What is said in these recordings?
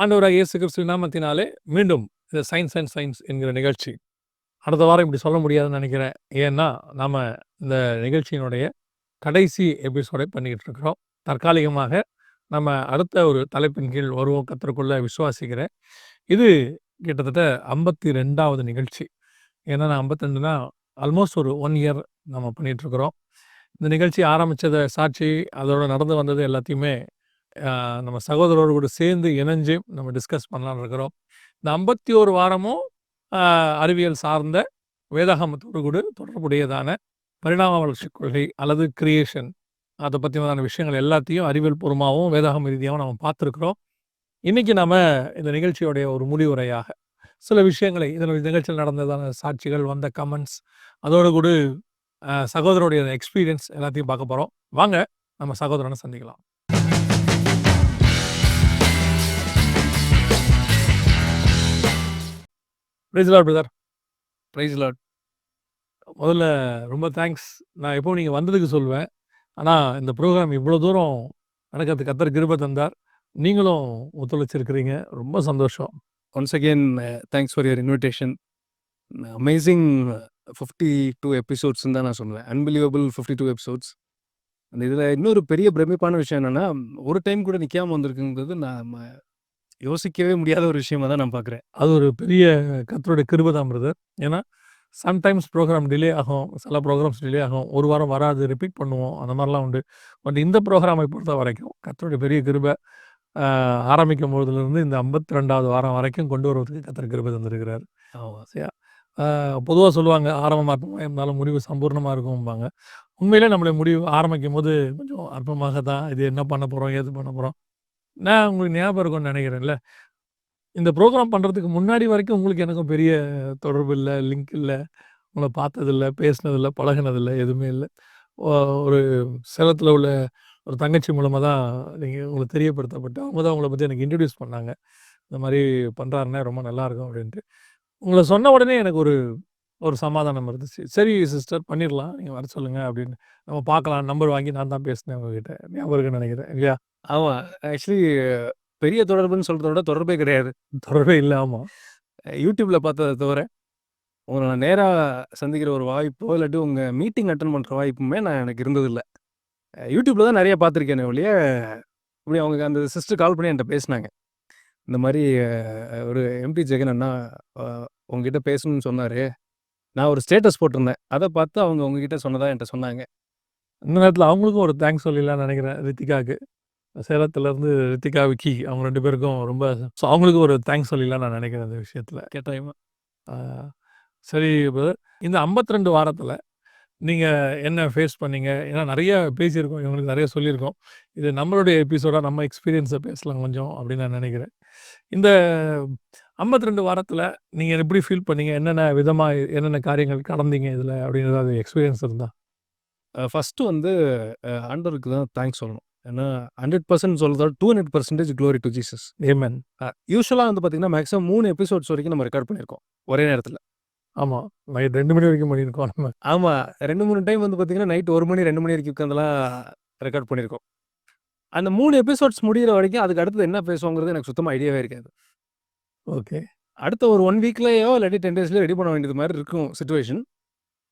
ஆண்டவராகிய இயேசு கிறிஸ்துவின் நாமத்தினாலே மீண்டும் இந்த சயின்ஸ் அண்ட் சயின்ஸ் என்கிற நிகழ்ச்சி அடுத்த வாரம் இப்படி சொல்ல முடியாதுன்னு நினைக்கிறேன். ஏன்னா நாம இந்த நிகழ்ச்சியினுடைய கடைசி எபிசோடை பண்ணிக்கிட்டு இருக்கிறோம். தற்காலிகமாக நம்ம அடுத்த ஒரு தலைப்பின் கீழ் வருவோம் கத்தருக்குள்ள விசுவாசிக்கிறேன். இது கிட்டத்தட்ட 52வது நிகழ்ச்சி. ஏன்னா நான் 52னா ஆல்மோஸ்ட் ஒரு 1 இயர் நம்ம பண்ணிட்டு இருக்கிறோம். இந்த நிகழ்ச்சி ஆரம்பிச்சத சாட்சி, அதோட நடந்து வந்தது எல்லாத்தையுமே நம்ம சகோதரரோடு கூட சேர்ந்து இணைஞ்சு நம்ம டிஸ்கஸ் பண்ணலாம்னு இருக்கிறோம். இந்த 51 வாரமும் அறிவியல் சார்ந்த வேதாகமத்தோடு கூட தொடர்புடையதான பரிணாம வளர்ச்சி கொள்கை அல்லது கிரியேஷன் அதை பற்றின விஷயங்கள் எல்லாத்தையும் அறிவியல் பூர்வமாகவும் வேதாகம ரீதியாகவும் நம்ம பார்த்துருக்குறோம். இன்றைக்கி நம்ம இந்த நிகழ்ச்சியோடைய ஒரு முடிவுரையாக சில விஷயங்களை இதில் நிகழ்ச்சியில் நடந்ததான சாட்சிகள், வந்த கமெண்ட்ஸ், அதோடு கூட சகோதரருடைய எக்ஸ்பீரியன்ஸ் எல்லாத்தையும் பார்க்க போகிறோம். வாங்க நம்ம சகோதரனை சந்திக்கலாம். Praise lord brother. Praise lord. முதல்ல ரொம்ப தேங்க்ஸ். நான் எப்போ நீங்கள் வந்ததுக்கு சொல்லுவேன். ஆனால் இந்த ப்ரோக்ராம் இவ்வளோ தூரம் எனக்கு கத்தர் கிருபை தந்தார். நீங்களும் ஒத்துழைச்சிருக்கிறீங்க. ரொம்ப சந்தோஷம். Once again thanks for your invitation. Amazing 52 எபிசோட்ஸ்ன்னு தான் நான் சொல்லுவேன். Unbelievable 52 episodes. அந்த இதில் இன்னொரு பெரிய பிரமிப்பான விஷயம் என்னென்னா, ஒரு டைம் கூட நிற்காமல் வந்திருக்குங்கிறது நான் யோசிக்கவே முடியாத ஒரு விஷயமா தான் நான் பார்க்குறேன். அது ஒரு பெரிய கத்தருடைய கிருபை தான் பிரதர். ஏன்னா சம்டைம்ஸ் ப்ரோக்ராம் டிலே ஆகும், சில ப்ரோக்ராம்ஸ் டிலே ஆகும், ஒரு வாரம் வராது, ரிப்பீட் பண்ணுவோம், அந்த மாதிரிலாம் உண்டு. பட் இந்த ப்ரோக்ராமை பொறுத்த வரைக்கும் கத்தருடைய பெரிய கிருபை ஆரம்பிக்கும் போதுலேருந்து இந்த 52வது வாரம் வரைக்கும் கொண்டு வருவதற்கு கத்தர் கிருபை தந்திருக்கிறார். சரியா? பொதுவாக சொல்லுவாங்க ஆரம்பம் அற்பமாக இருந்தாலும் முடிவு சம்பூர்ணமாக இருக்கும்பாங்க. உண்மையிலே நம்மளுடைய முடிவு ஆரம்பிக்கும் போது கொஞ்சம் அற்பமாக தான், இது என்ன பண்ண போகிறோம், ஏது பண்ண போகிறோம். நான் உங்களுக்கு ஞாபகம் இருக்கும்னு நினைக்கிறேன்ல, இந்த ப்ரோக்ராம் பண்ணுறதுக்கு முன்னாடி வரைக்கும் உங்களுக்கு எனக்கும் பெரிய தொடர்பு இல்லை, லிங்க் இல்லை, உங்களை பார்த்ததில்லை, பேசினதில்லை, பழகினதில்லை, எதுவுமே இல்லை. ஒரு சேலத்தில் உள்ள ஒரு தங்கச்சி மூலமாக தான் நீங்கள் உங்களுக்கு தெரியப்படுத்தப்பட்டு அவங்க தான் உங்களை பற்றி எனக்கு இன்ட்ரடியூஸ் பண்ணாங்க. இந்த மாதிரி பண்ணுறாருன்னா ரொம்ப நல்லாயிருக்கும் அப்படின்ட்டு. உங்களை சொன்ன உடனே எனக்கு ஒரு சமாதானம் இருந்துச்சு. சரி சிஸ்டர் பண்ணிடலாம், நீங்கள் வர சொல்லுங்கள் அப்படின்னு. நம்ம பார்க்கலாம். நம்பர் வாங்கி நான் தான் பேசினேன் உங்ககிட்ட. ஞாபகம் இருக்குன்னு நினைக்கிறேன் இல்லையா? ஆமாம். ஆக்சுவலி பெரிய தொடர்புன்னு சொல்கிறத விட தொடர்பே கிடையாது. தொடர்பே இல்லை. ஆமாம். யூடியூப்பில் பார்த்ததை தவிர உங்களை நான் நேராக சந்திக்கிற ஒரு வாய்ப்போ இல்லாட்டி உங்கள் மீட்டிங் அட்டன் பண்ணுற வாய்ப்புமே எனக்கு இருந்ததில்லை. யூடியூப்பில் தான் நிறைய பார்த்துருக்கேன் ஒழிய, இப்படி அவங்க அந்த சிஸ்டர் கால் பண்ணி என்கிட்ட பேசினாங்க. இந்த மாதிரி ஒரு எம்பி ஜெகன் அண்ணா உங்ககிட்ட பேசணும்னு சொன்னார். நான் ஒரு ஸ்டேட்டஸ் போட்டிருந்தேன், அதை பார்த்து அவங்க உங்ககிட்ட சொன்னதாக என்கிட்ட சொன்னாங்க. இந்த நேரத்தில் அவங்களுக்கும் ஒரு தேங்க்ஸ் சொல்லிடலாம்னு நினைக்கிறேன். ரித்திகாவுக்கு, சேலத்துலேருந்து ரித்திகா, விக்கி, அவங்க 2 பேருக்கும் ரொம்ப அவங்களுக்கு ஒரு தேங்க்ஸ் சொல்லிடலாம் நான் நினைக்கிறேன் இந்த விஷயத்தில். கேட்டாயுமா? சரி பிரதர், இந்த 52 வாரத்தில் நீங்கள் என்ன ஃபேஸ் பண்ணீங்க? ஏன்னா நிறைய பேசியிருக்கோம், இவங்களுக்கு நிறைய சொல்லியிருக்கோம். இது நம்மளுடைய எபிசோடாக நம்ம எக்ஸ்பீரியன்ஸை பேசலாம் கொஞ்சம் அப்படின்னு நான் நினைக்கிறேன். இந்த 52 வாரத்தில் நீங்கள் எப்படி ஃபீல் பண்ணீங்க? என்னென்ன காரியங்கள் கடந்தீங்க இதில் அப்படின்னு ஏதாவது எக்ஸ்பீரியன்ஸ் இருந்தால்? ஃபஸ்ட்டு வந்து ஆண்டவருக்கு தான் தேங்க்ஸ் சொல்லணும். ஏன்னா 100% சொல்கிறதோட 200% க்ளோரி டு ஜீசஸ். ஆமென். யூஸ்வலாக வந்து பார்த்திங்கன்னா மேக்ஸிமம் 3 எபிசோட்ஸ் வரைக்கும் நம்ம ரெக்கார்ட் பண்ணியிருக்கோம் ஒரே நேரத்தில். ஆமாம், நைட் 2 மணி வரைக்கும் பண்ணியிருக்கோம் நம்ம. ஆமாம், 2-3 டைம் வந்து பார்த்திங்கன்னா நைட் 1 மணி 2 மணி வரைக்கும் உட்காந்துலாம் ரெக்கார்ட் பண்ணியிருக்கோம். அந்த 3 எபிசோட்ஸ் முடிகிற வரைக்கும் அதுக்கு அடுத்தது என்ன பேசுவோங்கிறது எனக்கு சுத்தமாக ஐடியாவே இருக்காது. ஓகே. அடுத்த ஒரு 1 வீக்லேயோ இல்லாட்டி 10 டேஸ்லேயோ ரெடி பண்ண வேண்டியது மாதிரி இருக்கும் சுச்சுவேஷன்.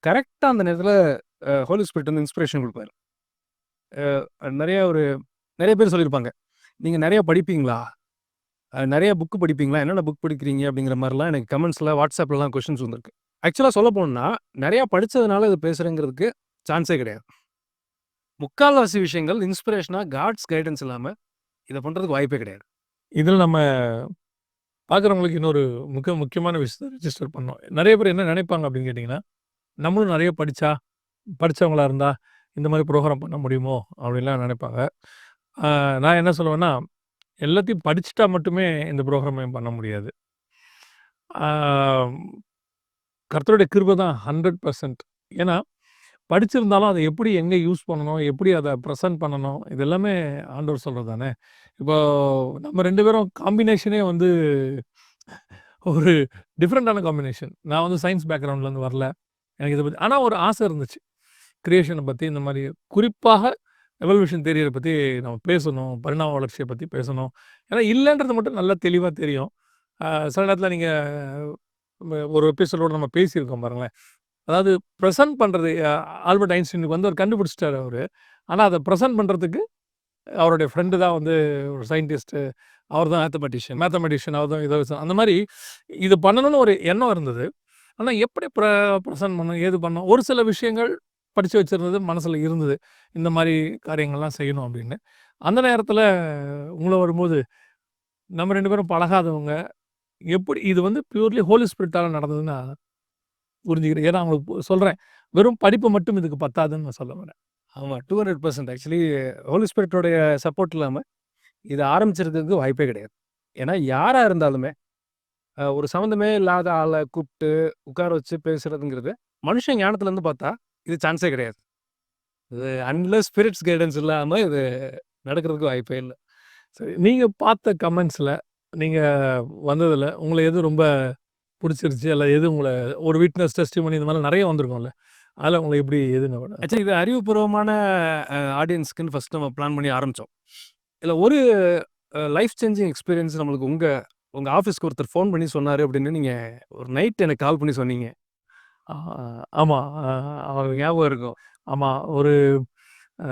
கரெக்டாக அந்த நேரத்தில் ஹோலி ஸ்பிரிட் வந்து இன்ஸ்பிரேஷன் கொடுப்பாரு. நிறைய பேர் சொல்லியிருப்பாங்க, நீங்கள் நிறையா படிப்பீங்களா, நிறைய புக்கு படிப்பீங்களா, என்னென்ன புக் படிக்கிறீங்க அப்படிங்கிற மாதிரிலாம் எனக்கு கமெண்ட்ஸில் வாட்ஸ்அப்லலாம் கொஷின்ஸ் வந்திருக்கு. ஆக்சுவலாக சொல்ல போனோம்னா நிறையா படித்ததுனால இது பேசுகிறேங்கிறதுக்கு சான்ஸே கிடையாது. முக்கால்வாசி விஷயங்கள் இன்ஸ்பிரேஷனாக காட்ஸ் கைடன்ஸ் இல்லாமல் இதை பண்ணுறதுக்கு வாய்ப்பே கிடையாது. இதில் நம்ம பார்க்குறவங்களுக்கு இன்னொரு முக்கியமான விஷயத்தை ரெஜிஸ்டர் பண்ணோம். நிறைய பேர் என்ன நினைப்பாங்க அப்படின்னு கேட்டிங்கன்னா, நம்மளும் நிறைய படித்தவங்களாக இருந்தால் இந்த மாதிரி ப்ரோக்ராம் பண்ண முடியுமோ அப்படின்லாம் நினைப்பாங்க. நான் என்ன சொல்லுவேன்னா, எல்லாத்தையும் படிச்சுட்டா மட்டுமே இந்த ப்ரோக்ராமை பண்ண முடியாது. கர்த்தருடைய கிருபை தான் 100%. ஏன்னா படிச்சிருந்தாலும் அதை எப்படி எங்கே யூஸ் பண்ணணும், எப்படி அதை ப்ரெசென்ட் பண்ணணும், இது எல்லாமே ஆண்டவர் சொல்கிறது தானே. இப்போ நம்ம 2 பேரும் காம்பினேஷனே வந்து ஒரு டிஃப்ரெண்ட்டான காம்பினேஷன். நான் வந்து சயின்ஸ் பேக்ரவுண்ட்லேருந்து வரல, எனக்கு இதை பற்றி ஆனால் ஒரு ஆசை இருந்துச்சு கிரியேஷனை பற்றி. இந்த மாதிரி குறிப்பாக எவல்யூஷன் தியரிய பத்தி நம்ம பேசணும். பரிணாம வளர்ச்சிய பத்தி பேசணும். ஏன்னா இல்லன்றது மட்டும் நல்லா தெளிவா தெரியும். சில நேரத்தில நீங்க ஒரு எபிசோடோட நம்ம பேசியிருக்கோம் பாருங்களேன். அதாவது பிரசன்ட் பண்றது ஆல்பர்ட் ஐன்ஸ்டீனுக்கு வந்து அவர் கண்டுபிடிச்சிட்டாரு அவரு. ஆனா அத பிரசன்ட் பண்றதுக்கு அவருடைய ஃப்ரெண்டு தான் வந்து ஒரு சயின்டிஸ்ட்டு. அவர் தான் மேத்தமெட்டிஷியன் அவர் தான் அந்த மாரி இது பண்ணணும்னு ஒரு எண்ணம் இருந்தது. ஆனா எப்படி பிரசன்ட் பண்ணணும், ஏது பண்ணணும், ஒரு சில விஷயங்கள் படிச்சு வச்சிருந்தது மனசுல இருந்தது. இந்த மாரி காரியங்கள்லாம் செய்யணும் அப்படின்னு. அந்த நேரத்தில உள்ள வரும்போது, நம்ம 2 பேரும் பழகாதவங்க, எப்படி இது வந்து பியூர்லி ஹோலி ஸ்பிரிட்டால நடந்ததுன்னு நான் புரிஞ்சுக்கிறேன். ஏன்னா அவங்களுக்கு சொல்றேன். வெறும் படிப்பு மட்டும் இதுக்கு பத்தாதுன்னு நான் சொல்ல வரேன். ஆமா. 200% ஆக்சுவலி ஹோலி ஸ்பிரிட்டோடைய சப்போர்ட் இல்லாம, இது ஆரம்பிச்சிருக்கிறதுக்கு வாய்ப்பே கிடையாது. ஏன்னா யாரா இருந்தாலுமே, ஒரு சம்மந்தமே இல்லாத ஆள கூப்ட்டு உட்கார வச்சு பேசுறதுங்கிறது, மனுஷன் ஞானத்துலருந்து பார்த்தா, இது சான்ஸே கிடையாது. இது அன்லெஸ் ஸ்பிரிட்ஸ் கைடன்ஸ் இல்லாம இது நடக்கிறதுக்கு வாய்ப்பே இல்ல. சரி, நீங்க பார்த்த கமெண்ட்ஸ்ல, நீங்க வந்ததுல, உங்கள எது ரொம்ப புடிச்சிருச்சு? அல்ல எது உங்கள ஒரு விட்னஸ், டெஸ்டிமனி இந்த மாரிலாம் நெறைய வந்திருக்கும்ல. அதுல உங்களுக்கு எப்படி எதுங்க? ஆக்சுவலி இது அறிவுபூர்வமான ஆடியன்ஸ்க்குன்னு ஃபர்ஸ்ட் நம்ம பிளான் பண்ணி ஆரம்பிச்சோம். இதுல ஒரு லைஃப் சேஞ்சிங் எக்ஸ்பீரியன்ஸ் நம்மளுக்கு உங்க உங்க ஆஃபீஸ்க்கு ஒருத்தர் ஃபோன் பண்ணி சொன்னாரு அப்படின்னு நீங்க ஒரு நைட் எனக்கு கால் பண்ணி சொன்னீங்க. ஆ ஆமா. உங்களுக்கு ஞாபகம் இருக்கும். ஆமா. ஒரு அ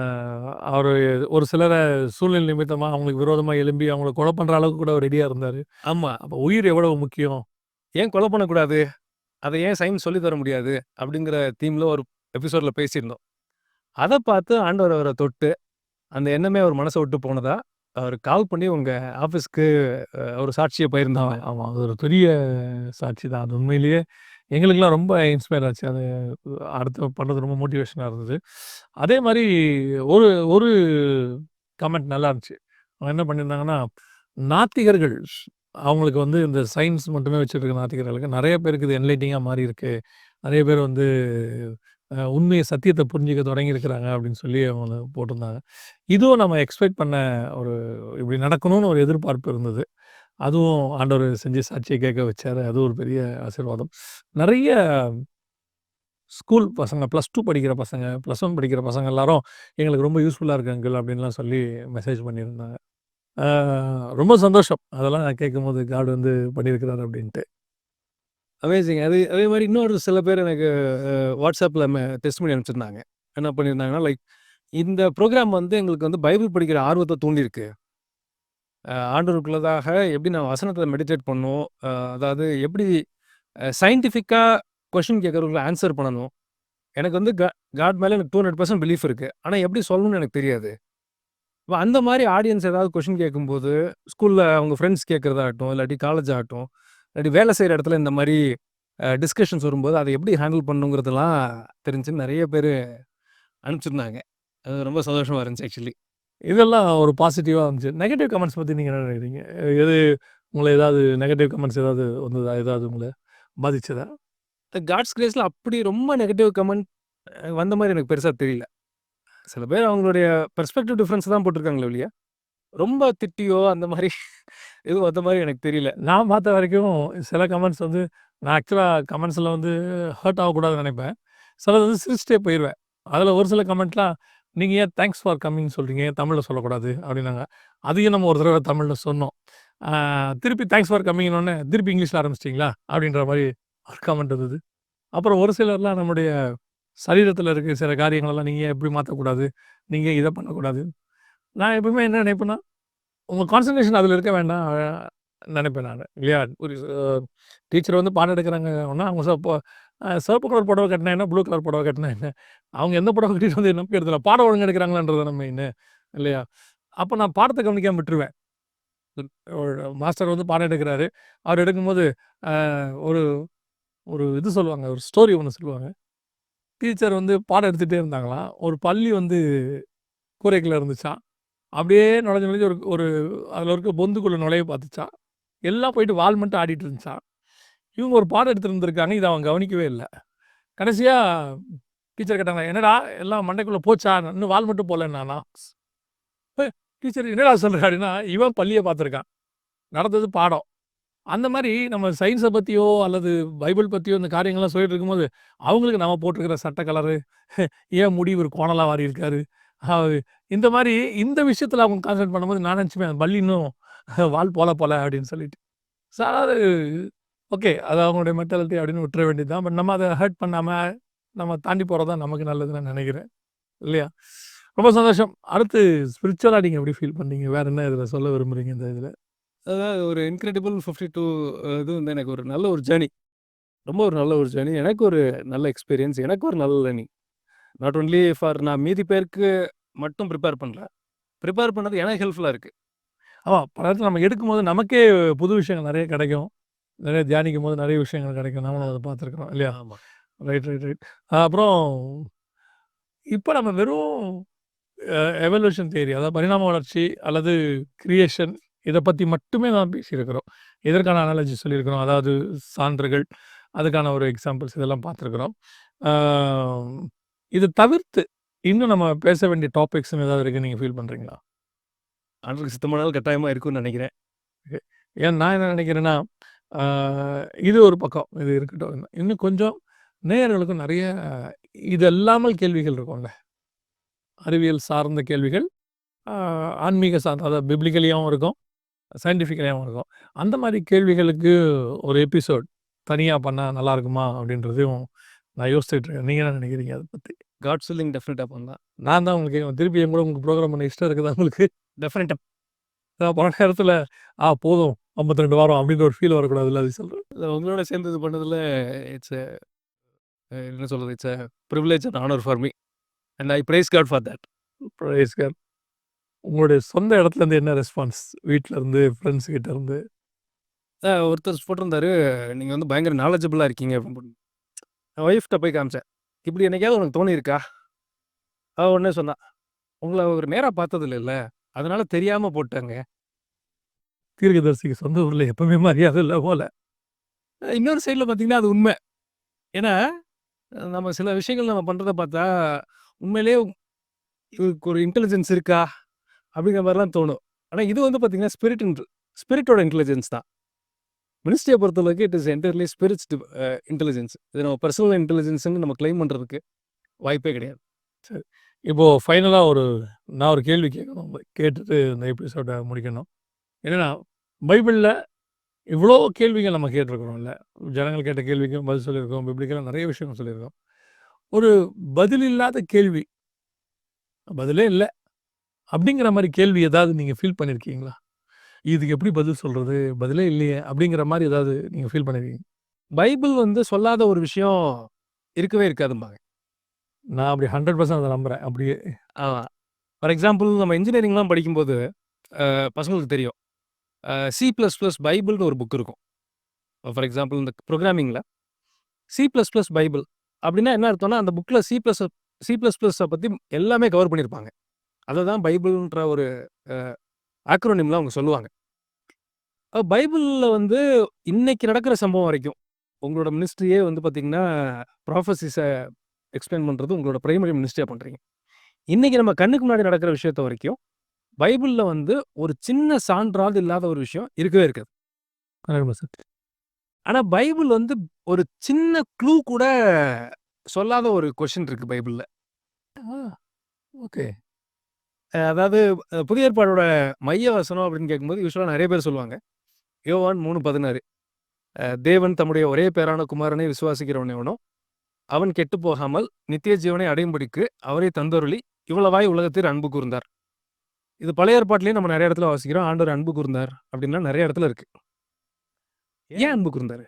அவரு ஒரு சிலர சூழ்நிலை நிமித்தமா அவங்களுக்கு விரோதமா எழும்பி, அவங்கள கொலை பண்ற அளவுக்கு கூட ரெடியா இருந்தாரு. ஆமா. அப்ப உயிர் எவ்வளவு முக்கியம்? ஏன் கொலை பண்ணக்கூடாது? அத ஏன் சயின்ஸ் சொல்லி தர முடியாது? அப்படிங்கிற தீம்ல ஒரு எபிசோட்ல பேசியிருந்தோம். அத பார்த்து ஆண்டவர் அவர தொட்டு, அந்த எண்ணமே அவர் மனச விட்டு போனதா, அவரு கால் பண்ணி உங்க ஆஃபீஸ்க்கு ஒரு சாட்சிய பகிர்ந்தாங்க. ஆமா. அது ஒரு பெரிய சாட்சி தான். அது உண்மையிலேயே எங்களுக்கெல்லாம் ரொம்ப இன்ஸ்பயர் ஆச்சு. அது அடுத்து பண்றது ரொம்ப மோட்டிவேஷனா இருந்தது. அதே மாரி ஒரு ஒரு கமெண்ட் நல்லா இருந்துச்சு. அவங்க என்ன பண்ணியிருந்தாங்கன்னா, நாத்திகர்கள் அவங்களுக்கு வந்து இந்த சயின்ஸ் மட்டுமே வச்சுட்டு இருக்க நாத்திகர்களுக்கு நெறைய பேருக்கு இது என்லைட்டிங்கா மாறியிருக்கு. நெறைய பேர் வந்து உண்மைய சத்தியத்த புரிஞ்சுக்க தொடங்கியிருக்கிறாங்க அப்படின்னு சொல்லி அவங்க போட்டிருந்தாங்க. இதுவும் நம்ம எக்ஸ்பெக்ட் பண்ண ஒரு இப்படி நடக்கணும்னு ஒரு எதிர்பார்ப்பு இருந்தது. அதுவும் ஆண்டவர் செஞ்சு சாட்சிய கேட்க வச்சாரு. அது ஒரு பெரிய ஆசீர்வாதம். நெறைய ஸ்கூல் பசங்க +2 படிக்கிற பசங்க, +1 படிக்கிற பசங்க எல்லாரும் எங்களுக்கு ரொம்ப யூஸ்ஃபுல்லா இருக்கு அங்கிள் அப்படின்லாம் சொல்லி மெசேஜ் பண்ணியிருந்தாங்க. ஆ ரொம்ப சந்தோஷம். அதெல்லாம் கேட்கும்போது காட் வந்து பண்ணியிருக்கிறாரு அப்படின்ட்டு. அமேசிங். அதே மாரி இன்னொரு சில பேர் எனக்கு வாட்ஸ்அப்ல டெஸ்டிமனி அனுப்பிச்சிருந்தாங்க. என்ன பண்ணியிருந்தாங்கன்னா, லைக் இந்த ப்ரோகிராம் வந்து எங்களுக்கு வந்து பைபிள் படிக்கிற ஆர்வத்த தூண்டியிருக்கு. ஆண்டவருக்குள்ளதாக எப்படி நான் வசனத்த மெடிடேட் பண்ணணும். அதாவது எப்படி சயின்டிஃபிக்கா கொஸ்டின் கேட்கறவங்களுக்கு ஆன்சர் பண்ணணும். எனக்கு வந்து காட் மேல எனக்கு 200% பிலீஃப் இருக்கு. ஆனா எப்படி சொல்லணும்னு எனக்கு தெரியாது. இப்ப அந்த மாரி ஆடியன்ஸ் ஏதாவது கொஸ்டின் கேட்கும்போது, ஸ்கூல்ல அவங்க ஃப்ரெண்ட்ஸ் கேட்கிறதாகட்டும், இல்லாட்டி காலேஜ் ஆகட்டும், இல்லாட்டி வேலை செய்ற இடத்துல இந்த மாரி டிஸ்கஷன்ஸ் வரும்போது, அத எப்படி ஹேண்டில் பண்ணணுங்கிறதெல்லாம் தெரிஞ்சுன்னு நெறைய பேரு அனுப்பிச்சிருந்தாங்க. அது ரொம்ப சந்தோஷமா இருந்துச்சு ஆக்சுவலி. இதெல்லாம் ஒரு பாசிட்டிவா இருந்துச்சு. நெகட்டிவ் கமெண்ட்ஸ் பத்தி நீங்க என்ன நினைக்கிறீங்க? எது உங்கள ஏதாவது நெகட்டிவ் கமெண்ட்ஸ் ஏதாவது வந்ததா? ஏதாவது உங்கள பாதிச்சதா? காட்ஸ் கிரேஸ்ல அப்படி ரொம்ப நெகட்டிவ் கமெண்ட் வந்த மாரி எனக்கு பெருசா தெரியல. சில பேர் அவங்களுடைய பெர்ஸ்பெக்டிவ் டிஃபரன்ஸ் தான் போட்டிருக்காங்களே ஒழிய, ரொம்ப திட்டியோ அந்த மாரி எதுவும் வந்த மாரி எனக்கு தெரியல. நான் பார்த்த வரைக்கும் சில கமெண்ட்ஸ் வந்து நான் ஆக்சுவலா கமெண்ட்ஸ்ல வந்து ஹர்ட் ஆகக்கூடாதுன்னு நெனைப்பேன். சிலது வந்து சிரிச்சுட்டே போயிருவேன். அதில ஒரு சில கமெண்ட்லாம், "நீங்க ஏன் தேங்க்ஸ் ஃபார் கம்மிங்ன்னு சொல்றீங்க? ஏன் தமிழ்ல சொல்லக்கூடாது?" அப்படின்னாங்க. அதையும் நம்ம ஒரு தடவ தமிழ்ல சொன்னோம். ஆ திருப்பி தேங்க்ஸ் ஃபார் கம்மிங்னோனே, திருப்பி இங்கிலீஷ்ல ஆரம்பிச்சிட்டீங்களா? அப்படின்ற மாரி ஒரு கமெண்ட் வந்தது. அப்புறம் ஒரு சிலர்லாம் நம்முடைய சரீரத்தில இருக்க சில காரியங்களெல்லாம் நீங்க ஏன் இப்படி மாத்தக்கூடாது? நீங்க ஏன் இத பண்ணக்கூடாது? நான் எப்பவுமே என்ன நினைப்பேன்னா, உங்க கான்சன்ட்ரேஷன் அதில இருக்க வேண்டாம் நினைப்பேன் நானு. இல்லையா? ஒரு டீச்சர் வந்து பாடம் எடுக்கிறாங்கன்னா, அவங்க சிவப்பு கலர் புடவ கட்டினா என்ன? ப்ளூ கலர் புடவ கட்டினா என்ன? அவங்க எந்த புடவ கட்டிட்டு வந்து என்ன எடுத்துல பாடம் ஒழுங்கா எடுக்கிறாங்களான்றது தானே மெயினு. இல்லையா? அப்ப நான் பாடத்த கவனிக்காம விட்டுருவேன். ஒரு மாஸ்டர் வந்து பாடம் எடுக்கிறாரு. அவர் எடுக்கும்போது அ ஒரு ஒரு இது சொல்லுவாங்க. ஒரு ஸ்டோரி ஒண்ணு சொல்லுவாங்க. டீச்சர் வந்து பாடம் எடுத்துட்டே இருந்தாங்களாம். ஒரு பல்லி வந்து கூரைக்குள்ள இருந்துச்சாம். அப்படியே நுழைஞ்சு நுழைஞ்சு ஒரு ஒரு அதில இருக்க பொந்துக்குள்ள நுழைய பார்த்துச்சாம். எல்லாம் போயிட்டு வால் மட்டும் ஆடிட்டு இருந்துச்சாம். இவங்க ஒரு பாடம் எடுத்துட்டு இருந்திருக்காங்க. இத அவன் கவனிக்கவே இல்ல. கடைசியா டீச்சர் கேட்டாங்க, "என்னடா எல்லாம் மண்டைக்குள்ள போச்சா? இன்னும் வால் மட்டும் போலன்னானா?" டீச்சர் என்னடா சொல்ற? அப்படின்னா, இவன் பல்லிய பார்த்துருக்கான். நடந்தது பாடம். அந்த மாரி நம்ம சயின்ஸ பத்தியோ, அல்லது பைபிள் பத்தியோ இந்த காரியங்கள்லாம் சொல்லிட்டு இருக்கும்போது, அவங்களுக்கு நம்ம போட்டிருக்கிற சட்ட கலரு, ஏன் முடி இவரு கோணலா வாரி இருக்காரு? அது இந்த மாரி இந்த விஷயத்துல அவங்க கான்சன்ட்ரேட் பண்ணும்போது நான் நினச்சுப்பேன், "பல்லி இன்னும் வால் போல போல" அப்படின்னு சொல்லிட்டு. ஸோ அதாவது ஓகே. அது அவங்களுடைய மென்டாலிட்டி அப்படின்னு விட்டுற வேண்டியது தான். பட் நம்ம அத ஹர்ட் பண்ணாம, நம்ம தாண்டி போறது தான் நமக்கு நல்லதுன்னு நான் நினைக்கிறேன். இல்லையா? ரொம்ப சந்தோஷம். அடுத்து ஸ்பிரிச்சுவலா நீங்க எப்படி ஃபீல் பண்ணீங்க? வேற என்ன இதுல சொல்ல விரும்புறீங்க இந்த இதுல? அதாவது ஒரு இன்கிரெடிபிள் 52 இது வந்து எனக்கு ஒரு நல்ல ஒரு ஜர்னி. ரொம்ப ஒரு நல்ல ஒரு ஜர்னி. எனக்கு ஒரு நல்ல எக்ஸ்பீரியன்ஸ். எனக்கு ஒரு நல்ல லேர்னிங். நாட் ஒன்லி ஃபார் நான் மீதி பேருக்கு மட்டும் ப்ரிப்பேர் பண்ணல. ப்ரிப்பேர் பண்ணது எனக்கு ஹெல்ப்ஃபுல்லா இருக்கு. ஆமா. பல இடத்துல நம்ம எடுக்கும்போது நமக்கே புது விஷயங்கள் நெறைய கிடைக்கும். நெறைய தியானிக்கும்போது நெறைய விஷயங்கள் கிடைக்கும். நாமளும் அத பார்த்துருக்கிறோம் இல்லையா? ஆமா. Right, right, right. அப்புறம் இப்ப நம்ம வெறும் எவல்யூஷன் தியரி அதாவது பரிணாம வளர்ச்சி அல்லது கிரியேஷன் இத பத்தி மட்டுமே தான் பேசியிருக்கிறோம். இதற்கான அனாலஜி சொல்லியிருக்கிறோம். அதாவது சான்றுகள், அதுக்கான ஒரு எக்ஸாம்பிள்ஸ் இதெல்லாம் பார்த்துருக்கிறோம். ஆ இது தவிர்த்து இன்னும் நம்ம பேச வேண்டிய டாபிக்ஸ்ன்னு ஏதாவது இருக்குன்னு நீங்க ஃபீல் பண்றீங்களா? ஆண்டவருக்கு சித்தமானால் கட்டாயமா இருக்கும்னு நெனைக்கிறேன். ஏன் நான் என்ன நினைக்கிறேன்னா, ஆ இது ஒரு பக்கம். இது இருக்கட்டும். இன்னும் கொஞ்சம் நேயர்களுக்கும் நெறைய இது அல்லாமல் கேள்விகள் இருக்கும்ல. அறிவியல் சார்ந்த கேள்விகள், ஆ ஆன்மீக சார்ந்த அதாவது பிப்ளிக்கலியாவும் இருக்கும், சயின்டிஃபிக்கலியாவும் இருக்கும். அந்த மாரி கேள்விகளுக்கு ஒரு எபிசோட் தனியா பண்ணா நல்லா இருக்குமா? அப்படின்றதையும் நான் யோசிச்சுட்டு இருக்கேன். நீங்க என்ன நினைக்கிறீங்க அத பத்தி? காட் வில்லிங் டெஃபினட்டா பண்ணலாம். நான் தான் உங்களுக்கு கேட்கணும். திருப்பி என் கூட உங்களுக்கு ப்ரோகிராம் பண்ண இஷ்டம் இருக்குதா உங்களுக்கு? டெஃபினட்டா. போன நேரத்துல போதும் 52 வாரம் அப்படின்ற ஒரு ஃபீல் வரக்கூடாதுல்ல அது சொல்றேன். உங்களோட சேர்ந்து இது பண்ணதுல இட்ஸ் என்ன சொல்றது? It's privilege and honour for me. And I praise God for that. Praise God. உங்களுடைய சொந்த இடத்துலேருந்து என்ன ரெஸ்பான்ஸ்? வீட்ல இருந்து, ஃப்ரெண்ட்ஸ் கிட்ட இருந்து? ஒருத்தர் போட்டிருந்தாரு, நீங்க வந்து பயங்கர நாலெட்ஜபிளா இருக்கீங்க அப்படின்னு போட்டு. என் ஒய்ஃப்ட்ட போய் காமிச்சேன். இப்படி என்னைக்காவது உனக்கு தோணியிருக்கா? அவ உடனே சொன்னா, உங்கள ஒரு நேரா பார்த்தது இல்லல்ல. அதனால தெரியாம போட்டேங்க. தீர்க்கதரிசிக்கு சொந்த ஊர்ல எப்பவுமே மரியாதை இல்ல போல. இன்னொரு சைடுல பார்த்தீங்கன்னா, அது உண்மை. ஏன்னா, நம்ம சில விஷயங்கள் நம்ம பண்றத பார்த்தா, உண்மையிலேயே இவருக்கு ஒரு இன்டெலிஜென்ஸ் இருக்கா? அப்படிங்கிற மாரிலாம் தோணும். ஆனா இது வந்து பார்த்தீங்கன்னா, ஸ்பிரிட்டோட இன்டெலிஜென்ஸ் தான். மினிஸ்ட்ரியை பொறுத்தளவுக்கு it is entirely spirits intelligence. இது நம்ம பர்சனல் இன்டெலிஜென்ஸ்ன்னு நம்ம கிளைம் பண்றதுக்கு வாய்ப்பே கிடையாது. சரி. இப்போ ஃபைனலா நான் ஒரு கேள்வி கேட்கணும். கேட்டுட்டு இந்த எபிசோட முடிக்கணும். என்னன்னா, பைபிள்ல இவ்ளோ கேள்விகள் நம்ம கேட்டுருக்கிறோம்ல. ஜனங்கள் கேட்ட கேள்விக்கும் பதில் சொல்லியிருக்கோம். பிப்ளிக்கலா நெறைய விஷயங்கள் சொல்லியிருக்கோம். ஒரு பதில் இல்லாத கேள்வி, பதிலே இல்ல அப்படிங்கிற மாரி கேள்வி ஏதாவது நீங்க ஃபீல் பண்ணியிருக்கீங்களா? இதுக்கு எப்படி பதில் சொல்றது? பதிலே இல்லையே! அப்படிங்கிற மாரி ஏதாவது நீங்க ஃபீல் பண்ணியிருக்கீங்க? பைபிள் வந்து சொல்லாத ஒரு விஷயம் இருக்கவே இருக்காதும்பாங்க. நான் அப்படி 100% அத நம்புறேன். அப்படியே. ஆமா. ஃபார் எக்ஸாம்பிள் நம்ம இன்ஜினியரிங்லாம் படிக்கும்போது, பசங்களுக்கு தெரியும். சி பிளஸ் பிளஸ் பைபிள்னு ஒரு புக் இருக்கும். ஃபார் எக்ஸாம்பிள் இந்த ப்ரோகிராமிங்ல சி பிளஸ் பிளஸ் பைபிள் அப்படின்னா என்ன அர்த்தம்னா, அந்த புக்ல சி பிளஸ் பிளஸ்ஸ பத்தி எல்லாமே கவர் பண்ணியிருப்பாங்க. அததான் பைபிள்ன்ற ஒரு ஆக்ரோனிம்ல அவங்க சொல்லுவாங்க. பைபிள்ல வந்து இன்னைக்கு நடக்கிற சம்பவம் வரைக்கும், உங்களோட மினிஸ்ட்ரியே வந்து பார்த்தீங்கன்னா, ப்ராஃபஸிஸ எக்ஸ்பிளைன் பண்றது உங்களோட பிரைமரி மினிஸ்ட்ரியா பண்றீங்க. இன்னைக்கு நம்ம கண்ணுக்கு முன்னாடி நடக்கிற விஷயத்த வரைக்கும், பைபிள்ல வந்து ஒரு சின்ன சான்றாவது இல்லாத ஒரு விஷயம் இருக்கவே இருக்காது. 100%. ஆனா பைபிள் வந்து ஒரு சின்ன க்ளூ கூட சொல்லாத ஒரு கொஸ்டின் இருக்கு பைபிள்ல. ஆ ஓகே. அதாவது புதிய ஏற்பாடோட மைய வசனம் அப்படின்னு கேட்கும்போது யூசுவலா நெறைய பேர் சொல்லுவாங்க. யோவான் 3:16 தேவன் தம்முடைய ஒரே பேரான குமாரனை விசுவாசிக்கிறவன் எவனோ, அவன் கெட்டுப் போகாமல் நித்திய ஜீவனை அடையும்படிக்கு அவரை தந்தருளி இவ்வளவாய் உலகத்தில் அன்பு கூர்ந்தார். இது பழைய ஏற்பாட்டிலேயே நம்ம நெறைய இடத்துல வாசிக்கிறோம். ஆண்டவர் அன்பு கூர்ந்தார் அப்படின்லாம் நெறைய இடத்துல இருக்கு. ஏன் அன்பு கூர்ந்தாரு?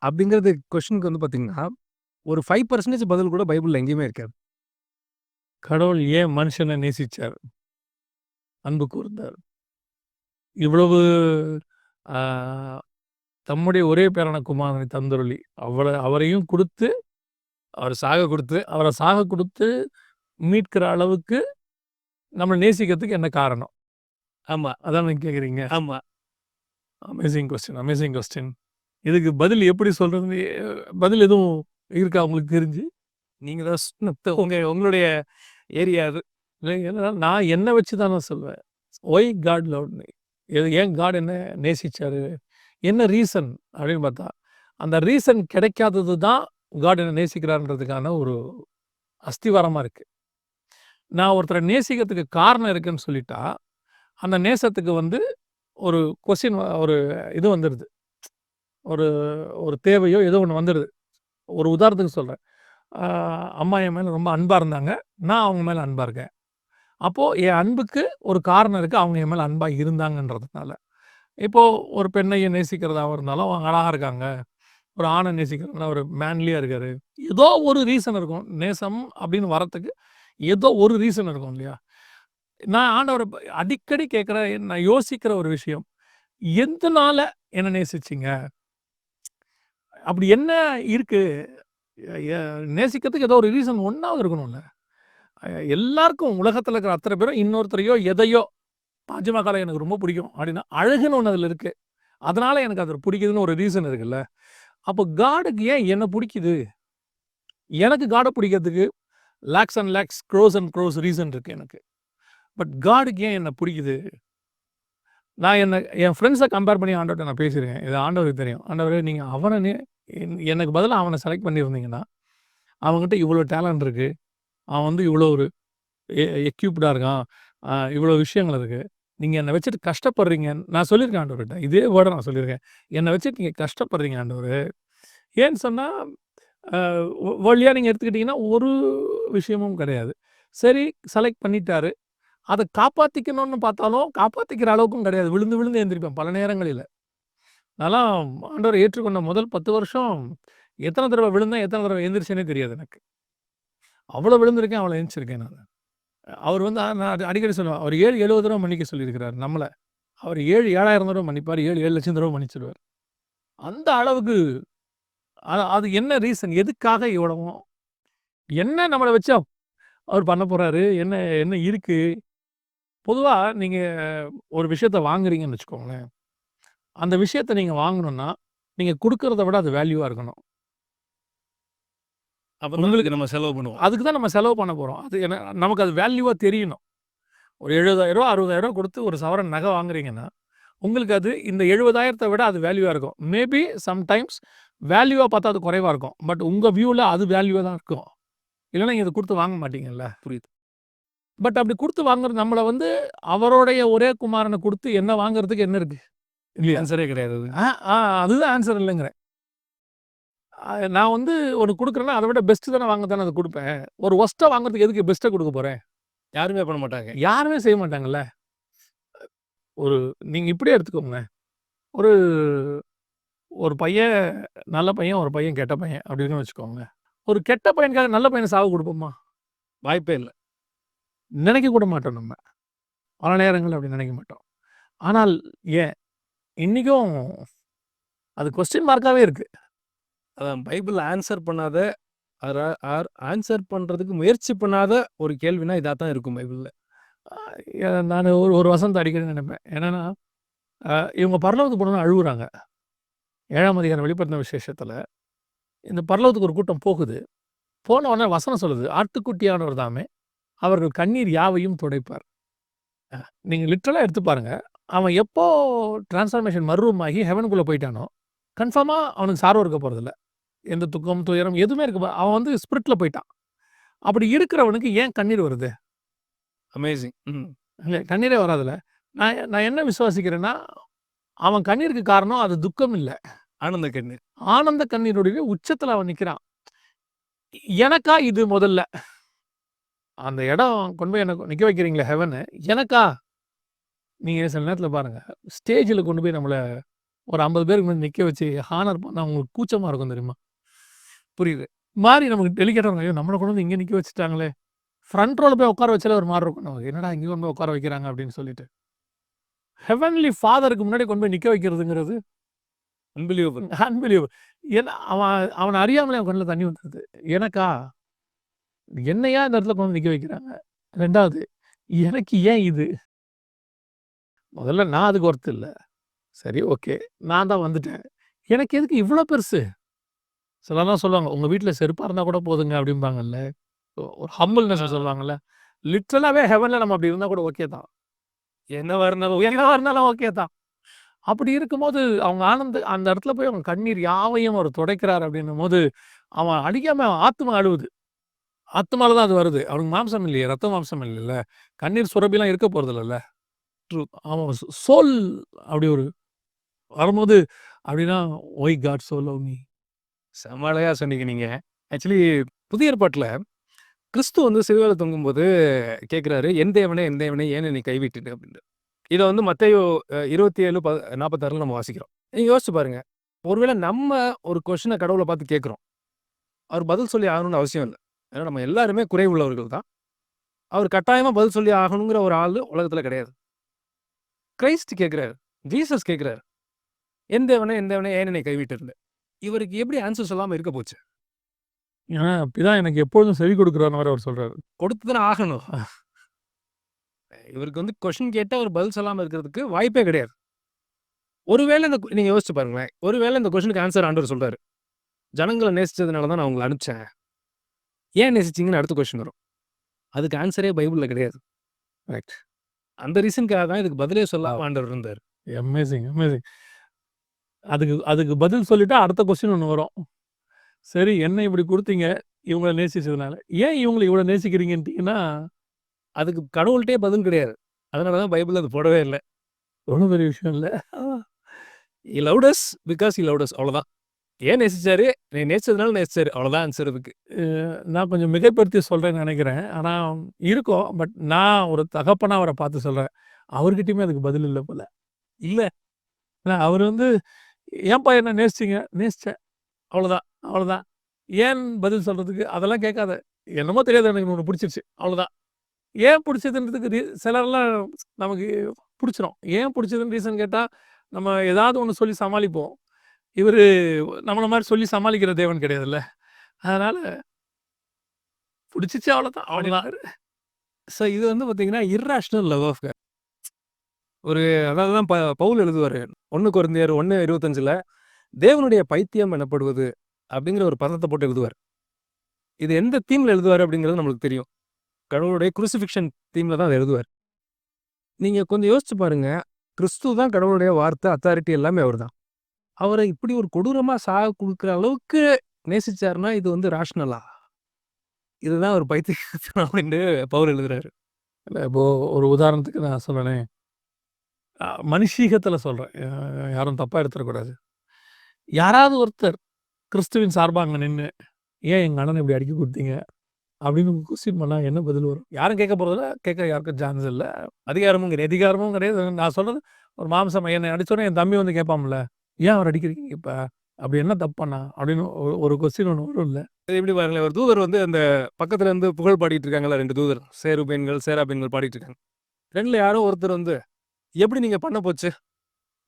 அப்படிங்கிறது கொஸ்டினுக்கு வந்து பார்த்தீங்கன்னா, ஒரு 5% பதில் கூட பைபிள்ல எங்கேயுமே இருக்காது. கடவுள் ஏன் மனுஷனை நேசிச்சார்? அன்பு கூர்ந்தார். இவ்வளவு ஆ தம்முடைய ஒரே பேரான குமாரனை தந்தருளி, அவரையும் குடுத்து, அவர சாக குடுத்து மீட்கிற அளவுக்கு நம்மள நேசிக்கிறதுக்கு என்ன காரணம்? ஆமா, அதான நீங்க கேட்கிறீங்க? ஆமா. Amazing question, amazing question. இதுக்கு பதில் எப்படி சொல்றதுன்னு பதில் எதுவும் இருக்கா உங்களுக்கு தெரிஞ்சு? நீங்க தான் உங்களுடைய ஏரியா அது. ஏன்னா நான் என்ன வச்சு தான் நான் சொல்வேன். Why God loved me? ஏன் காட் என்ன நேசிச்சாரு? என்ன ரீசன் அப்படின்னு பார்த்தா, அந்த ரீசன் கிடைக்காதது தான் காட் என்ன நேசிக்கிறார்ன்றதுக்கான ஒரு அஸ்திவாரமா இருக்கு. நான் ஒருத்தரை நேசிக்கிறதுக்கு காரணம் இருக்குன்னு சொல்லிட்டா, அந்த நேசத்துக்கு வந்து ஒரு கொஸ்டின் ஒரு இது வந்துருது. ஒரு ஒரு தேவையோ ஏதோ ஒண்ணு வந்துருது. ஒரு உதாரணத்துக்கு சொல்றேன். அ அம்மா என் மேல ரொம்ப அன்பா இருந்தாங்க. நான் அவங்க மேல அன்பா இருக்கேன். அப்போ என் அன்புக்கு ஒரு காரணம் இருக்கு. அவங்க என் மேல அன்பா இருந்தாங்கன்றதுனால. இப்போ ஒரு பெண்ணை நேசிக்கிறதாவும் இருந்தாலும், அவங்க அழகா இருக்காங்க. ஒரு ஆண நேசிக்கிறதுனா ஒரு மேன்லியா இருக்காரு. ஏதோ ஒரு ரீசன் இருக்கும். நேசம் அப்படின்னு வரத்துக்கு ஏதோ ஒரு ரீசன் இருக்கும் இல்லையா? நான் ஆண்டவர அடிக்கடி கேட்கிற நான் யோசிக்கிற ஒரு விஷயம். எதனால என்ன நேசிச்சீங்க? அப்படி என்ன இருக்கு? நேசிக்கிறதுக்கு ஏதோ ஒரு ரீசன் ஒண்ணாவது இருக்கணும்ல. எல்லாருக்கும் உலகத்துல இருக்கிற அத்தனை பேரும் இன்னொருத்தரையோ, எதையோ தாஜ்மஹால எனக்கு ரொம்ப பிடிக்கும் அப்படின்னா, அழகுன்னு ஒண்ணு அதுல இருக்கு. அதனால எனக்கு அது பிடிக்குதுன்னு ஒரு ரீசன் இருக்குல்ல. அப்போ காடுக்கு ஏன் என்ன பிடிக்குது? எனக்கு காட பிடிக்கிறதுக்கு lakhs and lakhs, crores and crores reason இருக்கு எனக்கு. பட் காடுக்கு ஏன் என்ன பிடிக்குது? நான் என் ஃப்ரெண்ட்ஸ கம்பேர் பண்ணி ஆண்டவர்ட்ட நான் பேசியிருக்கேன். இது ஆண்டவருக்கு தெரியும். ஆண்டவரே நீங்க அவன எனக்கு பதிலா அவன செலக்ட் பண்ணியிருந்தீங்கன்னா, அவன்கிட்ட இவ்வளோ டேலண்ட் இருக்கு. அவன் வந்து இவ்வளோ ஒரு எக்யூப்டா இருக்கான். இவ்வளோ விஷயங்கள் இருக்கு. நீங்க என்ன வச்சுட்டு கஷ்டப்படுறீங்கன்னு நான் சொல்லியிருக்கேன் ஆண்டவர்ட்ட. இதே வேர்ட நான் சொல்லியிருக்கேன். என்ன வச்சுட்டு நீங்க கஷ்டப்படுறீங்க ஆண்டவரே. ஏன்னு சொன்னா, அ வேர்ல்ட்லியா நீங்க எடுத்துக்கிட்டீங்கன்னா, ஒரு விஷயமும் கிடையாது. சரி செலக்ட் பண்ணிட்டாரு. அத காப்பாத்திக்கணும்னு பார்த்தாலும், காப்பாத்திக்கிற அளவுக்கும் கிடையாது. விழுந்து விழுந்து எந்திரிப்பேன் பல நேரங்களில. நான்லாம் ஆண்டவர ஏற்றுக்கொண்ட முதல் 10 வருஷம் எத்தன தடவ விழுந்தேன், எத்தன தடவ எந்திரிச்சேன்னே தெரியாது எனக்கு. அவ்வளோ விழுந்திருக்கேன், அவ்வளோ எந்திரிச்சிருக்கேன் நானு. அவர் வந்து நான் அடிக்கடி சொல்லுவேன். அவர் 7, 70 தடவ மன்னிக்க சொல்லியிருக்கிறார் நம்மள. அவர் 7, 7,000 தடவ மன்னிப்பார். 7, 7,00,000 தடவ மன்னிச்சுருவார். அந்த அளவுக்கு அது என்ன ரீசன்? எதுக்காக இவ்வளவும்? என்ன நம்மள வச்சு அவர் பண்ண போறாரு? என்ன என்ன இருக்கு? பொதுவா நீங்க ஒரு விஷயத்த வாங்குறீங்கன்னு வச்சுக்கோங்களேன். அந்த விஷயத்த நீங்க வாங்கணும்னா, நீங்க குடுக்கிறத விட அது வேல்யூவா இருக்கணும். அப்பதான் உங்களுக்கு அதுக்கு நம்ம செலவு பண்ணுவோம். அதுக்கு தான் நம்ம செலவு பண்ண போறோம். அது நமக்கு அது வேல்யூவா தெரியணும். ஒரு ரூ. 70,000 ரூ. 60,000 குடுத்து ஒரு சவரன் நகை வாங்குறீங்கன்னா, உங்களுக்கு அது இந்த 70,000த்த விட அது வேல்யூவா இருக்கும். மேபி சம்டைம்ஸ் வேல்யூவா பார்த்தா அது குறைவா இருக்கும். பட் உங்க வியூல அது வேல்யூவா தான் இருக்கும். இல்லன்னா நீங்க இத குடுத்து வாங்க மாட்டீங்கல்ல. புரியுது. பட் அப்படி குடுத்து வாங்குறது நம்மள வந்து அவருடைய ஒரே குமாரன குடுத்து என்ன வாங்குறதுக்கு என்ன இருக்கு? இல்லையா? ஆன்சரே கிடையாது அது. ஆ, ஆ அதுதான் ஆன்சர் இல்லங்கிறேன். நான் வந்து ஒண்ணு குடுக்குறேன்னா, அத விட பெஸ்ட் தானே வாங்க தானே அத குடுப்பேன். ஒரு வொர்ஸ்ட்டா வாங்குறதுக்கு எதுக்கு பெஸ்ட்டா குடுக்க போறேன்? யாருமே பண்ண மாட்டாங்க. யாருமே செய்ய மாட்டாங்கல்ல. ஒரு நீங்க இப்படியே எடுத்துக்கோங்க. ஒரு ஒரு பையன் நல்ல பையன், ஒரு பையன் கெட்ட பையன் அப்படி இருக்குன்னு வச்சுக்கோங்க. ஒரு கெட்ட பையனுக்காக நல்ல பையன சாவ குடுப்போமா? வாய்ப்பே இல்ல. நினைக்க கூட மாட்டோம் நம்ம. பல நேரங்கள்ல அப்படி நினைக்க மாட்டோம். ஆனால் ஏன்? இன்னைக்கும் அது கொஸ்டின் மார்க்காவே இருக்கு. அதான் பைபிள் ஆன்சர் பண்ணாத ஆன்சர் பண்றதுக்கு முயற்சி பண்ணாத ஒரு கேள்வினா இதா தான் இருக்கும் பைபிள்ல. நானு ஒரு ஒரு வசனத்த அடிக்கடி நினைப்பேன். என்னன்னா, இவங்க பரலோகத்துக்கு போனோனே அழுவுறாங்க. 7ஆம் அதிகாரம் வெளிப்படுத்தின விசேஷத்துல. இந்த பரலோகத்துக்கு ஒரு கூட்டம் போகுது. போன உடனே வசனம் சொல்லுது. ஆட்டுக்குட்டியானவர் தாமே அவர்கள் கண்ணீர் யாவையும் துடைப்பார். நீங்க லிட்டரலா எடுத்து பாருங்க. அவன் எப்போ டிரான்ஸ்ஃபார்மேஷன் மறுரூபமாகி ஹெவனுக்குள்ள போயிட்டானோ, கன்ஃபார்மா அவனுக்கு சார்வ இருக்க போறதில்ல. எந்த துக்கம், துயரம் எதுவுமே இருக்க அவன் வந்து ஸ்பிரிட்ல போயிட்டான். அப்படி இருக்கிறவனுக்கு ஏன் கண்ணீர் வருது? அமேசிங். இல்ல கண்ணீரே வராதுல்ல. நான் நான் என்ன விசுவாசிக்கிறேன்னா, அவன் கண்ணீருக்கு காரணம் அது துக்கம் இல்ல. ஆனந்த கண்ணீர். ஆனந்த கண்ணீருடைய உச்சத்துல அவன் நிக்கிறான். எனக்கா இது முதல்ல? அந்த இடம் கொண்டு போய் என்ன நிக்க வைக்கிறீங்களே ஹெவனு, எனக்கா? நீங்க சில நேரத்துல பாருங்க, ஸ்டேஜ்ல கொண்டு போய் நம்மள ஒரு 50 பேருக்கு முன்னாடி நிக்க வச்சு ஹானர் பண்ணா உங்களுக்கு கூச்சமா இருக்கும் தெரியுமா? புரியுது. மாரி நமக்கு டெலிகேட்டா இருக்கும். ஐயோ! நம்மள கொண்டு வந்து இங்க நிக்க வச்சுட்டாங்களே! ஃப்ரண்ட் ரோல போய் உட்கார வச்சாலே ஒரு மாரி இருக்கும் நமக்கு. என்னடா இங்க கொண்டு போய் உட்கார வைக்கிறாங்க அப்படின்னு சொல்லிட்டு. ஹெவன்லி ஃபாதருக்கு முன்னாடி கொண்டு போய் நிக்க வைக்கிறதுங்கிறது அன்பிலீவபிள். அன்பிலீவபிள். ஏன்னா அவன அறியாமலே அவன் கண்ணுல தண்ணி வந்துருது. எனக்கா? என்னையா இந்த இடத்துல கொண்டு வந்து நிக்க வைக்கிறாங்க? 2வது எனக்கு ஏன் இது? முதல்ல நான் அதுக்கு ஒர்த் இல்ல. சரி ஓகே. நான் தான் வந்துட்டேன். எனக்கு எதுக்கு இவ்ளோ பெருசு? சிலர்லாம் சொல்லுவாங்க, "உங்க வீட்ல செருப்பா இருந்தா கூட போதுங்க" அப்படிம்பாங்கல்ல. ஒரு ஹம்பிள்னஸ் சொல்லுவாங்கல்ல. லிட்டரலாவே ஹெவன்ல நம்ம அப்படி இருந்தா கூட ஓகே தான். என்னவா இருந்தாலும் ஓகே தான். அப்படி இருக்கும்போது அவங்க அந்த இடத்துல போய் அவங்க கண்ணீர் யாவையும் அவர் துடைக்கிறார் அப்படின்னும்போது, அவன் அடிக்காம ஆத்துமா அழுவுது. ஆத்துமால தான் அது வருது. அவனுக்கு மாம்சம் இல்லையே, ரத்த மாம்சம் இல்லைல்ல. கண்ணீர் சுரப்பிலாம் இருக்க போறதில்லல்ல. ட்ரூ. ஆமா. சோல் அப்படி ஒரு வரும்போது அப்படின்னா, why God so love me. செம்ம அழகா சொன்னீங்க நீங்க. ஆக்சுவலி புதிய ஏற்பாட்டுல கிறிஸ்து வந்து சிலுவையில தொங்கும்போது கேட்கிறாரு, "என் தேவனே, என் தேவனே ஏன் என்னை கைவிட்டுட்ட?" அப்படின்ட்டு. இத வந்து மத்தேயு 27 46ல நம்ம வாசிக்கிறோம். நீங்க யோசிச்சு பாருங்க. ஒருவேளை நம்ம ஒரு கொஸ்டின கடவுள பார்த்து கேட்கிறோம். அவர் பதில் சொல்லி ஆகணும்னு அவசியம் இல்ல. ஏன்னா நம்ம எல்லாருமே குறை உள்ளவர்கள் தான். அவர் கட்டாயமா பதில் சொல்லி ஆகணுங்கிற ஒரு ஆளு உலகத்துல கிடையாது. கிறிஸ்ட் கேட்கிறாரு. ஜீசஸ் கேட்கிறாரு. "என் தேவனே, என் தேவனே ஏன் என்னை கைவிட்டீர்ன்னு?" இவருக்கு எப்படி ஆன்சர் சொல்லாம இருக்க போச்சு? ஏன்னா, பிதா எனக்கு எப்பொழுதும் செவி கொடுக்கிறார்ன்னு வேற அவர் சொல்றாரு. கொடுத்து தானே ஆகணும். இவருக்கு வந்து கொஸ்டின் கேட்டா அவர் பதில் சொல்லாம இருக்கிறதுக்கு வாய்ப்பே கிடையாது. ஒருவேளை இந்த நீங்க யோசிச்சு பாருங்களேன். ஒருவேளை இந்த கொஸ்டினுக்கு ஆன்சர் ஆண்டவர் சொல்றாரு. "ஜனங்கள நேசிச்சதுனால தான் நான் உங்கள அனுப்பிச்சேன். ஏன் நேசிச்சீங்கன்னு?" அடுத்த கொஸ்டின் வரும். அதுக்கு ஆன்சரே பைபிள்ல கிடையாது. ரைட். அந்த ரீசன்க்காக தான் இதுக்கு பதிலே சொல்லாம வாவ்! ஆண்டவர் இருந்தாரு. Amazing, amazing. அதுக்கு அதுக்கு பதில் சொல்லிட்டா அடுத்த கொஸ்டின் ஒண்ணு வரும். சரி என்ன இப்படி குடுத்தீங்க, இவங்கள நேசிச்சதுனால. ஏன் இவங்கள இவ்வளோ நேசிக்கிறீங்கன்ட்டீங்கன்னா, அதுக்கு கடவுள்ட்டயே பதில் கிடையாது. அதனால தான் பைபிள்ல அது போடவே இல்ல. எவ்வளோ பெரிய விஷயம் இல்ல? "He loved us because he loved us" அவ்வளோதான். ஏன் நேசிச்சாரு? என்னைய நேசிச்சதுனால நேசிச்சாரு. அவ்வளோதான் ஆன்சர் அதுக்கு. நான் கொஞ்சம் மிகைப்படுத்தி சொல்றேன்னு நெனைக்கிறேன். ஆனா இருக்கும். பட் நான் ஒரு தகப்பனா அவர பார்த்து சொல்றேன். அவர்கிட்டயுமே அதுக்கு பதில் இல்ல போல. இல்ல. ஏன்னா அவரு வந்து, "ஏன்பா என்ன நேசிச்சீங்க?" "நேசிச்சேன்." அவ்வளோதான், அவ்வளோதான். ஏன் பதில் சொல்றதுக்கு? அதெல்லாம் கேட்காத. என்னமோ தெரியாது எனக்கு உன்ன புடிச்சிருச்சு. அவ்வளோதான். ஏன் புடிச்சதுன்றதுக்கு சிலர்லாம் நமக்கு புடிச்சிரும். ஏன் புடிச்சதுன்னு ரீசன் கேட்டா, நம்ம ஏதாவது ஒண்ணு சொல்லி சமாளிப்போம். இவரு நம்மள மாரி சொல்லி சமாளிக்கிற தேவன் கிடையாதுல்ல. அதனால புடிச்சிச்சு அவ்வளோதான், அவ்வளோதான். ஸோ இது வந்து பார்த்தீங்கன்னா, இர்ரேஷனல் லவ் ஆஃப் காட். ஒரு அதாவது தான் பவுல் எழுதுவாரு. 1 கொரிந்தியர் 1:25ல தேவனுடைய பைத்தியம் எனப்படுவது அப்படிங்கிற ஒரு பதத்த போட்டு எழுதுவார். இது எந்த தீம்ல எழுதுவாரு அப்படிங்கிறது நம்மளுக்கு தெரியும். கடவுளுடைய குருசிஃபிக்ஷன் தீம்ல தான் அத எழுதுவார். நீங்க கொஞ்சம் யோசிச்சு பாருங்க. கிறிஸ்து தான் கடவுளுடைய வார்த்தை, அத்தாரிட்டி எல்லாமே அவர்தான். அவர இப்படி ஒரு கொடூரமா சாக குடுக்குற அளவுக்கு நேசிச்சாருன்னா, இது வந்து ராஷனலா? இதுதான் ஒரு பைத்தியக்காரத்தனம் அப்படின்னு பவுல் எழுதுறாரு. இல்ல இப்போ ஒரு உதாரணத்துக்கு நான் சொல்றேனே, மனுஷீகத்துல சொல்றேன். யாரும் தப்பா எடுத்துறக்கூடாது. யாராவது ஒருத்தர் கிறிஸ்துவின் சார்பா அங்க நின்னு, "ஏன் எங்க அண்ணன இப்படி அடிக்க குடுத்தீங்க?" அப்படின்னு கொஸ்டின் பண்ணா என்ன பதில் வரும்? யாரும் கேட்க போறதில்ல. கேட்க யாருக்கும் சான்ஸ் இல்ல. அதிகாரமும் கிடையாது. அதிகாரமும் கிடையாது. நான் சொல்றது ஒரு மாம்சம் என்னை அடிச்சோனே என் தம்பி வந்து கேட்பான்ல, "ஏன் அவர அடிக்கிறீங்க இப்ப? அப்படி என்ன தப்பு பண்ணா?" அப்படின்னு ஒரு கொஸ்டின் ஒண்ணு வரும்ல. இது எப்படி பாருங்களேன், ஒரு தூதர் வந்து அந்த பக்கத்துல இருந்து புகழ் பாடிட்டு இருக்காங்கல்ல 2 தூதர். சேருபீன்கள், சேராபீன்கள் பாடிட்டு இருக்காங்க. 2ல யாரோ ஒருத்தர் வந்து, "எப்படி நீங்க பண்ண போச்சு?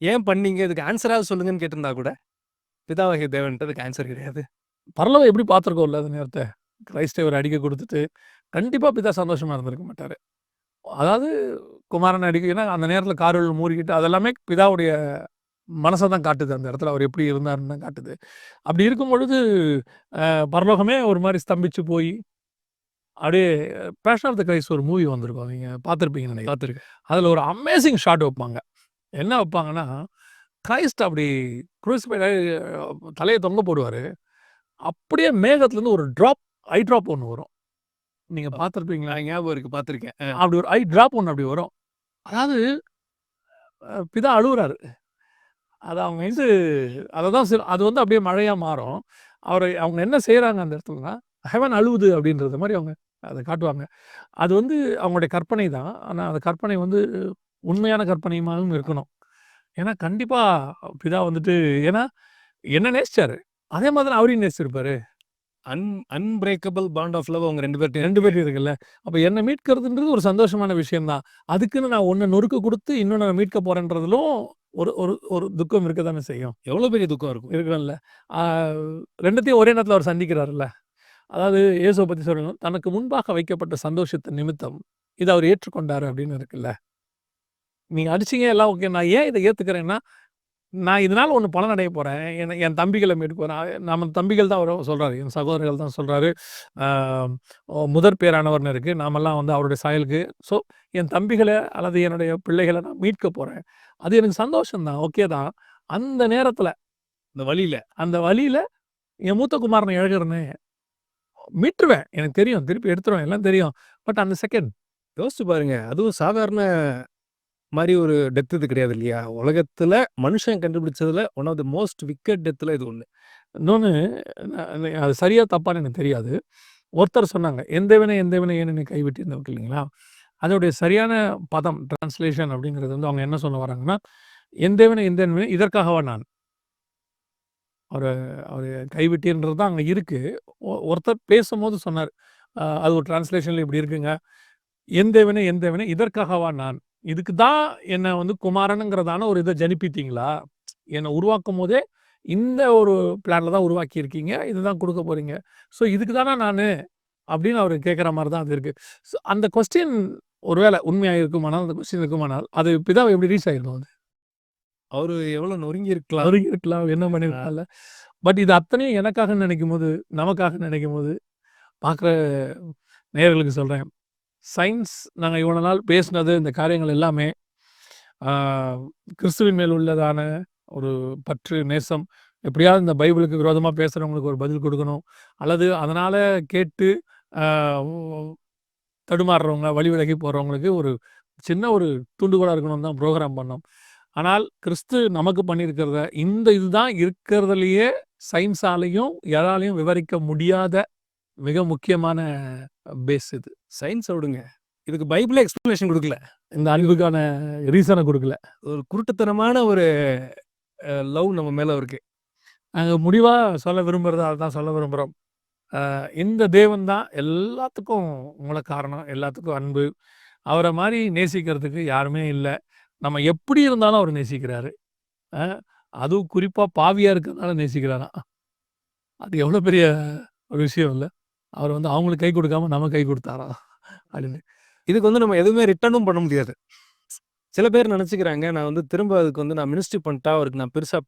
ஏன் பண்ணீங்க? இதுக்கு ஆன்ஸராவது சொல்லுங்கன்னு" கேட்டிருந்தா கூட, பிதாவாகிய தேவன்ட்ட அதுக்கு ஆன்ஸர் கிடையாது. பரலோகம் எப்படி பார்த்துருக்கோம்ல அந்த நேரத்த. கிறிஸ்ட்ட இவர அடிக்க குடுத்துட்டு, கண்டிப்பா பிதா சந்தோஷமா இருந்திருக்க மாட்டாரு. அதாவது குமாரன அடிக்க அந்த நேரத்தில காரிருள் மூடிக்கிட்டு அதெல்லாமே பிதாவுடைய மனச தான் காட்டுது. அந்த இடத்துல அவர் எப்படி இருந்தாருன்னு தான் காட்டுது. அப்படி இருக்கும் பொழுது, பரலோகமே ஒரு மாரி ஸ்தம்பிச்சு போயி, அப்படியே பேஷன் ஆஃப் த கிரைஸ்ட் ஒரு மூவி வந்திருக்கும். நீங்க பார்த்திருப்பீங்கன்னு நெனைக்கிறேன். பார்த்துருக்கேன். அதுல ஒரு அமேசிங் ஷாட் வைப்பாங்க. என்ன வைப்பாங்கன்னா, கிரைஸ்ட் அப்படி க்ரூசிஃபைட் ஆயி தலைய தொங்க போடுவாரு. அப்படியே மேகத்துலருந்து ஒரு ஐ டிராப் ஒண்ணு வரும். நீங்க பார்த்திருப்பீங்களா? ஞாபகம் இருக்கு. பார்த்துருக்கேன். அப்படி ஒரு ஐ டிராப் ஒண்ணு அப்படி வரும். அதாவது பிதா அழுவுறாரு. அது அவங்க வந்து அததான் அது வந்து அப்படியே மழையா மாறும். அவங்க என்ன செய்றாங்க அந்த இடத்துலனா, ஹெவன் அழுவுது அப்படின்றது மாரி அவங்க அத காட்டுவாங்க. அது வந்து அவங்களுடைய கற்பனை தான். ஆனா அந்த கற்பனை வந்து உண்மையான கற்பனையுமாவும் இருக்கணும். ஏன்னா கண்டிப்பா பிதா வந்துட்டு ஏன்னா என்ன நேசிச்சாரு. அதே மாதிரி தான் அவரையும் நேசிச்சிருப்பாரு. அன்பிரேக்கபிள் பாண்ட் ஆஃப் லவ் அவங்க 2 பேர்ட்டயும் 2 பேரும் இருக்குல்ல. அப்ப என்ன மீட்கிறதுன்றது ஒரு சந்தோஷமான விஷயம் தான். அதுக்குன்னு நான் ஒண்ண நொறுக்க குடுத்து இன்னொன்னு நான் மீட்க போறேன்றதிலும் ஒரு ஒரு ஒரு துக்கம் இருக்க தானே செய்யும். எவ்வளோ பெரிய துக்கம் இருக்கும். இருக்கும்ல. ஆ 2த்தையும் ஒரே நேரத்துல அவர் சந்திக்கிறார்ல. அதாவது இயேசுவ பத்தி சொல்லணும். தனக்கு முன்பாக வைக்கப்பட்ட சந்தோஷத்தின் நிமித்தம் இத அவர் ஏற்றுக்கொண்டாரு அப்படின்னு இருக்குல்ல. நீங்க அடிச்சீங்க எல்லாம் ஓகே. நான் ஏன் இத ஏத்துக்கிறேன்னா, நான் இதனால ஒண்ணு பலன் அடைய போறேன். என் தம்பிகள மீட்க போறேன். நம்ம தம்பிகள் தான் அவரு சொல்றாரு. என் சகோதரர்கள் தான் சொல்றாரு. ஆ முதற் பேரானவர்ன்னு இருக்கு. நாமெல்லாம் வந்து அவருடைய சாயலுக்கு. ஸோ என் தம்பிகள அல்லது என்னுடைய பிள்ளைகள நான் மீட்க போறேன். அது எனக்கு சந்தோஷம் தான். ஓகே தான். அந்த நேரத்துல, இந்த வழியில. அந்த வழியில என் மூத்த குமாரன இழக்கிறனே, மீட்டுருவேன். எனக்கு தெரியும். திருப்பி எடுத்துருவேன். எல்லாம் தெரியும். பட் அந்த செகண்ட் யோசிச்சு பாருங்க. அதுவும் சாதாரண மாரி ஒரு டெத் இது கிடையாது இல்லையா? உலகத்துல மனுஷன் கண்டுபிடிச்சதுல one of the most wicked டெத்ல இது ஒண்ணு. இன்னொன்னு அது சரியா தப்பான்னு எனக்கு தெரியாது. ஒருத்தர் சொன்னாங்க. "எந்தவினை எந்தவினை ஏன் என்னை கைவிட்டீர்ன்னு" இருக்கு இல்லைங்களா? அதோடைய சரியான பதம் டிரான்ஸ்லேஷன் அப்படிங்கிறது வந்து அவங்க என்ன சொல்ல வராங்கன்னா, "எந்தவினை எந்தவினை இதற்காகவா நான்?" அவர அவரு கைவிட்டீர்ன்றது தான் அங்க இருக்கு. ஒருத்தர் பேசும்போது சொன்னாரு. அது ஒரு டிரான்ஸ்லேஷன்ல இப்படி இருக்குங்க. "எந்தவினை எந்தவினை இதற்காகவா நான்? இதுக்கு தான் என்ன வந்து குமாரனுங்கிறதான ஒரு இத ஜனிப்பித்தீங்களா? என்ன உருவாக்கும்போதே இந்த ஒரு பிளான்ல தான் உருவாக்கியிருக்கீங்க. இதுதான் குடுக்க போறீங்க. ஸோ இதுக்கு தானா நானு?" அப்படின்னு அவரு கேட்கிற மாரி தான் அது இருக்கு. ஸோ அந்த கொஸ்டின் ஒருவேள உண்மையா இருக்குமானால், அந்த கொஸ்டின் இருக்குமானால், அது பிதாவ எப்படி ரீச் ஆயிருக்கும் அது? அவரு எவ்வளோ நொறுங்கி இருக்கலாம். நொறுங்கி இருக்கலாம். என்ன பண்ணியிருக்கலாம்ல. பட் இது அத்தனையும் எனக்காக நினைக்கும்போது, நமக்காக நினைக்கும்போது, பார்க்குற நேயர்களுக்கு சொல்றேன். சயின்ஸ் நாங்க இவ்வளோ நாள் பேசினது, இந்த காரியங்கள் எல்லாமே ஆ கிறிஸ்துவின் மேல் உள்ளதான ஒரு பற்று, நேசம். எப்படியாவது இந்த பைபிளுக்கு விரோதமா பேசுறவங்களுக்கு ஒரு பதில் குடுக்கணும். அல்லது அதனால கேட்டு ஆ தடுமாறுறவங்க, வழி விலகி போறவங்களுக்கு ஒரு சின்ன ஒரு தூண்டுகோலா இருக்கணும்னு தான் புரோகிராம் பண்ணோம். ஆனால் கிறிஸ்து நமக்கு பண்ணியிருக்கிறத, இந்த இதுதான் இருக்கிறதுலயே சயின்ஸாலயும், யாராலயும் விவரிக்க முடியாத மிக முக்கியமான பேஸ் இது. சயின்ஸ விடுங்க. இதுக்கு பைபிளே எக்ஸ்ப்ளனேஷன் குடுக்கல. இந்த அன்புக்கான ரீசன குடுக்கல. ஒரு குருட்டுத்தனமான ஒரு லவ் நம்ம மேல இருக்கு. நாங்க முடிவா சொல்ல விரும்புறது அதுதான் சொல்ல விரும்புறோம். இந்த தேவன் தான் எல்லாத்துக்கும் மூல காரணம், எல்லாத்துக்கும் அன்பு. அவர மாரி நேசிக்கிறதுக்கு யாருமே இல்ல. நம்ம எப்படி இருந்தாலும் அவர நேசிக்கிறாரு. அ அதுவும் குறிப்பா பாவியா இருக்கிறதுனால நேசிக்கிறாராம். அது எவ்வளோ பெரிய ஒரு விஷயம் இல்ல. அவர் வந்து அவங்களுக்கு கை குடுக்காம நமக்கு கை குடுத்தாராம் அப்படின்னு. இதுக்கு வந்து நம்ம எதுவுமே ரிட்டர்னும் பண்ண முடியாது. சில பேர் நெனச்சுக்கிறாங்க, நான் வந்து திரும்ப அதுக்கு வந்து நான் மினிஸ்ட்ரி பண்ணிட்டா அவருக்கு நான் பெருசா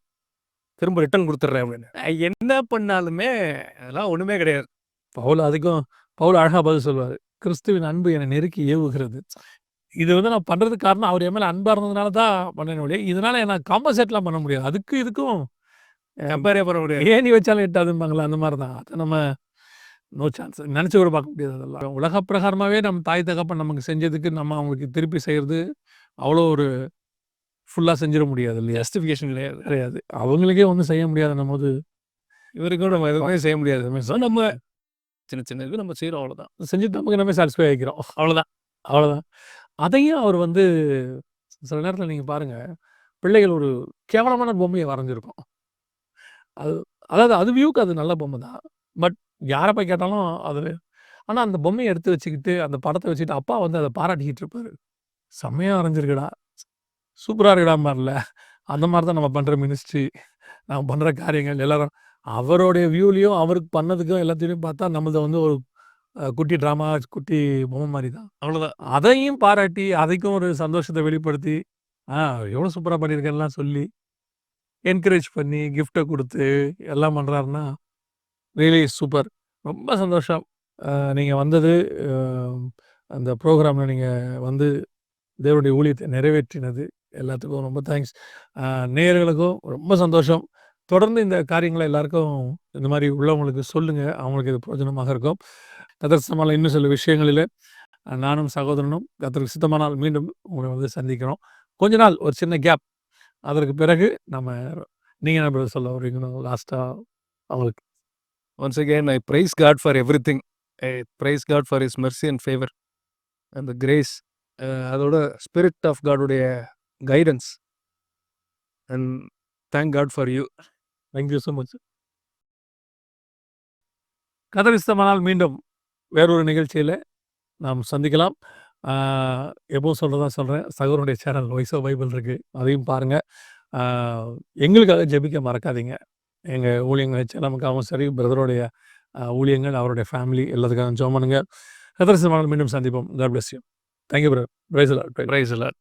திரும்ப ரிட்டர்ன் குடுத்துடுறேன் அப்படின்னு. என்ன பண்ணாலுமே அதெல்லாம் ஒண்ணுமே கிடையாது. பவுல் அழகா பதில் சொல்லுவாரு. கிறிஸ்துவின் அன்பு என்னை நெருக்கி ஏவுகிறது. இது வந்து நான் பண்றதுக்கு காரணம் அவர் என் மேல அன்பா இருந்ததுனால தான் பண்ணேனே ஒழிய, இதனால என்ன காம்பன்சேட்லாம் பண்ண முடியாது. அதுக்கு இதுக்கும் கம்பேரே பண்ண முடியாது. ஏணி வச்சாலும் எட்டாதும்பாங்கல்ல அந்த மாரி தான். அத நம்ம நோ சான்ஸ். நெனச்சு கூட பார்க்க முடியாது அதெல்லாம். உலக பிரகாரமாவே நம்ம தாய் தகப்பன் நமக்கு செஞ்சதுக்கு நம்ம அவங்களுக்கு திருப்பி செய்றது, அவ்வளோ ஒரு ஃபுல்லா செஞ்சிட முடியாது இல்லையா? ஜஸ்டிஃபிகேஷன் கிடையாது. கிடையாது. அவங்களுக்கே ஒண்ணும் செய்ய முடியாதுன்னும்போது, இவருக்கும் நம்ம எதுவுமே செய்ய முடியாது. ஸோ நம்ம சின்ன சின்ன இது நம்ம செய்றோம் அவ்வளோதான். செஞ்சுட்டு நமக்கு நம்ம சாட்டிஸ்ஃபை ஆயிக்கிறோம். அவ்வளோதான். அவ்வளோதான். அதையும் அவர் வந்து சில நேரத்தில நீங்க பாருங்க, பிள்ளைகள் ஒரு கேவலமான பொம்மைய வரைஞ்சிருக்கும். அது அதாவது அது வியூக்கு அது நல்ல பொம்மை தான். பட் யார போய் கேட்டாலும் அது ஆனா அந்த பொம்மைய எடுத்து வச்சுக்கிட்டு, அந்த படத்த வச்சுட்டு அப்பா வந்து அத பாராட்டிக்கிட்டு இருப்பாரு. "செம்மையா வரைஞ்சிருக்குடா! சூப்பரா இருக்குடாம்பார்ல." அந்த மாரி தான் நம்ம பண்ற மினிஸ்ட்ரி, நம்ம பண்ற காரியங்கள் எல்லாரும் அவருடைய வியூலயும், அவருக்கு பண்ணதுக்கும் எல்லாத்தையும் பார்த்தா நம்மளது வந்து ஒரு குட்டி ட்ராமா, குட்டி பொம்மை மாரி தான். அவ்வளோதான். அதையும் பாராட்டி, அதுக்கும் ஒரு சந்தோஷத்த வெளிப்படுத்தி, "ஆ எவ்வளோ சூப்பரா பண்ணியிருக்கேன்லாம்" சொல்லி, என்கரேஜ் பண்ணி, கிஃப்ட்ட குடுத்து எல்லாம் பண்றாருன்னா, ரியலி சூப்பர். ரொம்ப சந்தோஷம். நீங்க வந்தது, அ அந்த ப்ரோகிராம்ல நீங்க வந்து தேவனுடைய ஊழியத்தை நிறைவேற்றினது எல்லாத்துக்கும் ரொம்ப தேங்க்ஸ். நேயர்களுக்கும் ரொம்ப சந்தோஷம். தொடர்ந்து இந்த காரியங்கள எல்லாருக்கும் இந்த மாரி உள்ளவங்களுக்கு சொல்லுங்க. அவங்களுக்கு இது பிரயோஜனமாக இருக்கும். கர்த்தர் சித்தமானால் இன்னும் சில விஷயங்களிலே நானும் சகோதரனும் கர்த்தருக்கு சித்தமானால் மீண்டும் உங்கள வந்து சந்திக்கிறோம். கொஞ்ச நாள் ஒரு சின்ன கேப். அதற்கு பிறகு நம்ம நீங்க என்ன பிரதர் சொல்ல வரீங்க லாஸ்ட்டா அவங்களுக்கு? Once again I praise God for everything. I praise God for his mercy and favour and the grace. அதோட ஸ்பிரிட் ஆஃப் காடுடைய guidance. And thank God for you. Thank you so much. கர்த்தருக்கு சித்தமானால் மீண்டும் வேறொரு நிகழ்ச்சியில நாம் சந்திக்கலாம். எப்பவும் சொல்றதா சொல்றேன். சகோதரனுடைய சேனல் வாய்ஸ் ஆஃப் பைபிள் இருக்கு. அதையும் பாருங்க. ஆ எங்களுக்காக ஜெபிக்க மறக்காதீங்க. எங்க ஊழியங்கள் சேனலுக்காகவும் சரி, பிரதருடைய ஊழியங்கள், அவருடைய ஃபேமிலி எல்லாத்துக்காகவும் ஜெபம் பண்ணுங்க. கர்த்தருக்கு சித்தமானால் மீண்டும் சந்திப்போம். God bless you. Thank you brother. Praise the lord. Praise the Lord.